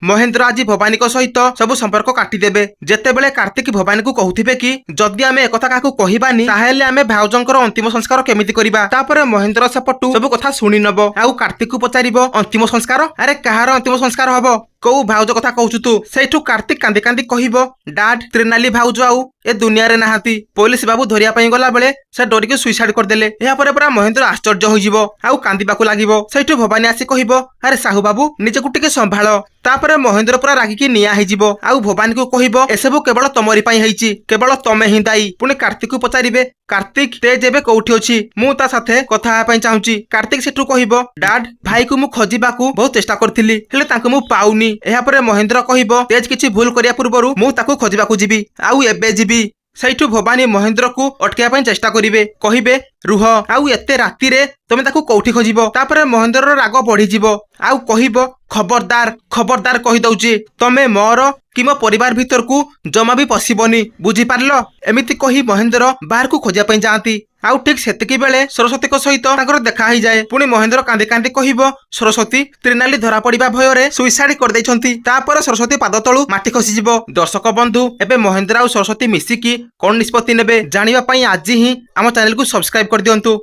महेंद्र आज भवानी सहित सब संपर्क काटिदेबे। जेतेबेले कार्तिक भवानी को कहूथिबे कि जदि आमे एकथा काकू कहिबानी ताहेले आमे भाउजंकर अंतिम संस्कार केमिति करिबा। तापरे महेंद्र सेपटू सब कथा सुनी नबो आउ कार्तिक को पचारिबो अंतिम संस्कार अरे कहार अंतिम संस्कार हबो कौ भाउज कथा कहूछु तू। सेठू कार्तिक कांदी कांदी कहिबो डाड त्रिनाली भाउज आउ ए दुनिया रे नाहांती। पुलिस बाबू धरिया पई गला बेले से डरिके सुइसाइड करदेले। या परे पूरा महेंद्र आश्चर्य होइजिवो आउ कांदीबाकू लागिवो। सेठू भवानी आसी कहिबो अरे साहू बाबू निजेकू टिके संभाळ। तापरे महेंद्र पूरा रागिकी निया हेजिबो आउ भवानी को कहिबो एसबु केवल तमरी पई हेइची केवल तमे ही दाई। पुणी कार्तिक को पचारिबे कार्तिक ते जेबे कोठी अछि मु ता साथे कथा पई चाहूची। कार्तिक सेठू कहिबो डाड भाई को मु खोजिबाकू बहुत चेष्टा करथिली हेले ताको मु पाउनी। एहा परे महेंद्र कहिबो तेज किछि भूल करिया पूर्वरु मु ताको खोजिबाकू जिबी आउ एबे जिबी। सेठू भवानी महेंद्र को अटकिया पई चेष्टा करिवे कहिबे रुह आउ एते राती रे तमे ताको कोठी खोजिबो। तापरे महेंद्र राग बढ़ी जिवो आउ कहिबो खबरदार खबरदार कहि दउची तमे मोर कि मो परिवार भीतर को जमा भी पसिबनी बुझी पारलो। एमिति कहि महेंद्र बाहर को खोजिया पई जांती आउ ठीक सेतिकी बेले सरस्वती को सहित ताकर देखा ही जाए। पुणी महेंद्र कांदी कांदी कहिबो सरस्वती त्रिनाली धरा पड़िबा भୟରେ सुइसाइड कर दैछंती। तापर सरस्वती पाद तळु माटी खसी जिवो। दर्शक बंधु एबे महेंद्र आउ सरस्वती मिसिकी कोन निष्पत्ति नेबे जानिबा पई आज ही आम चैनल को सब्सक्राइब कर दियंतु।